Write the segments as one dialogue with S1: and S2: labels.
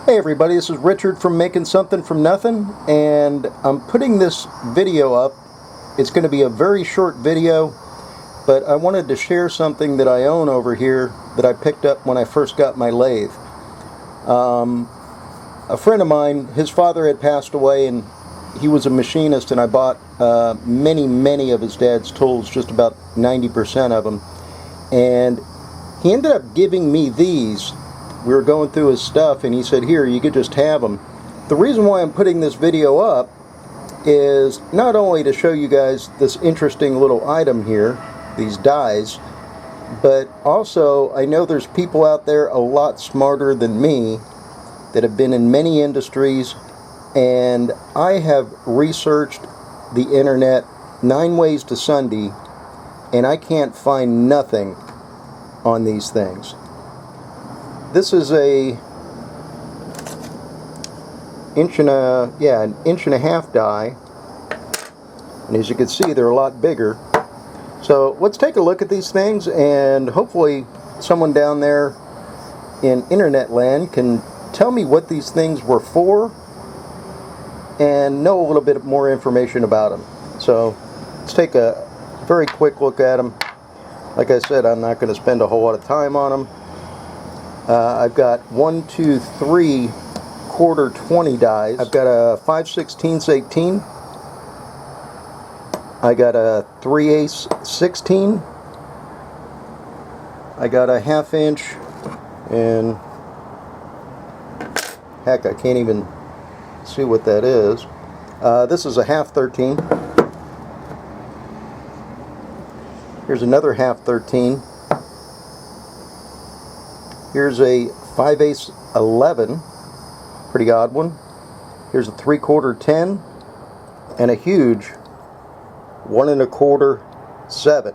S1: Hey everybody, this is Richard from Making Something from Nothing, and I'm putting this video up. It's going to be a very short video, but I wanted to share something that I own over here that I picked up when I first got my lathe. A friend of mine, his father had passed away and he was a machinist, and I bought many of his dad's tools, just about 90% of them, and he ended up giving me these. We were going through his stuff and he said, here, you could just have them. The reason why I'm putting this video up is not only to show you guys this interesting little item here, these dies, but also I know there's people out there a lot smarter than me that have been in many industries, and I have researched the internet 9 ways to Sunday and I can't find nothing on these things. This is an inch and a half die, and as you can see, they're a lot bigger. So let's take a look at these things, and hopefully someone down there in internet land can tell me what these things were for and know a little bit more information about them. So let's take a very quick look at them. Like I said, I'm not going to spend a whole lot of time on them. I've got 1, 2, 3 quarter 20 dies. I've got a 5/16 18. I got a 3/8 16. I got a 1/2 inch, and heck, I can't even see what that is. This is a 1/2 13. Here's another 1/2 13. Here's a 5/8 11, pretty odd one. Here's a 3/4 10, and a huge 1 1/4 7.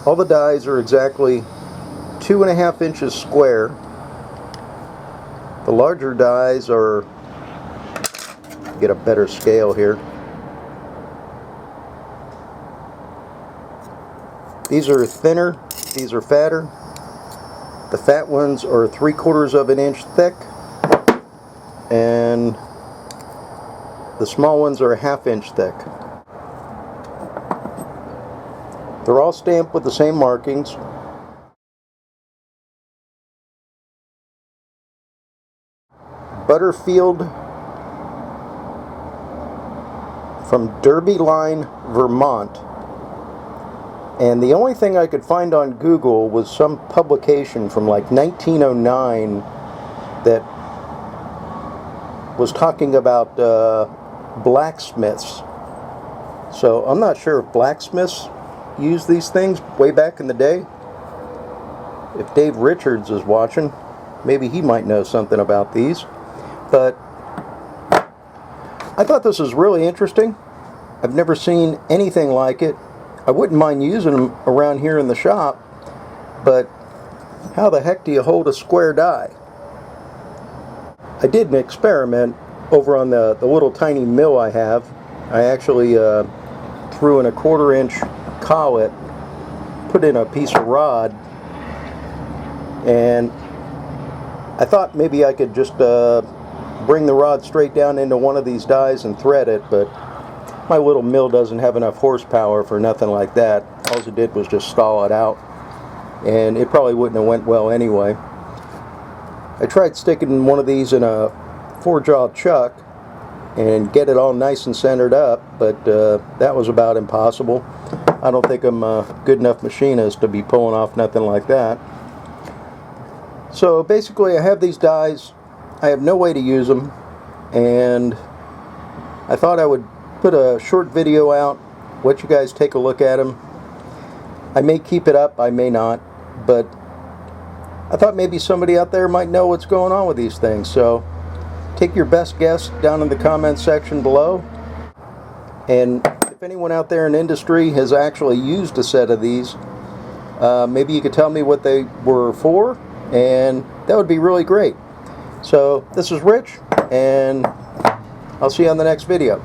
S1: All the dies are exactly 2.5 inches square. The larger dies are, get a better scale here. These are thinner, these are fatter. The fat ones are 3/4 of an inch thick, and the small ones are a 1/2 inch thick. They're all stamped with the same markings. Butterfield from Derby Line, Vermont. And the only thing I could find on Google was some publication from like 1909 that was talking about blacksmiths. So I'm not sure if blacksmiths used these things way back in the day. If Dave Richards is watching, maybe he might know something about these. But I thought this was really interesting. I've never seen anything like it. I wouldn't mind using them around here in the shop, but how the heck do you hold a square die? I did an experiment over on the little tiny mill I have. I actually threw in a 1/4 inch collet, put in a piece of rod, and I thought maybe I could just bring the rod straight down into one of these dies and thread it, but my little mill doesn't have enough horsepower for nothing like that. All it did was just stall it out, and it probably wouldn't have went well anyway. I tried sticking one of these in a 4-jaw chuck and get it all nice and centered up, but that was about impossible. I don't think I'm a good enough machinist to be pulling off nothing like that. So basically I have these dies. I have no way to use them, and I thought I would put a short video out, let you guys take a look at them. I may keep it up, I may not, but I thought maybe somebody out there might know what's going on with these things. So take your best guess down in the comment section below, and if anyone out there in industry has actually used a set of these, maybe you could tell me what they were for, and that would be really great. So this is Rich, and I'll see you on the next video.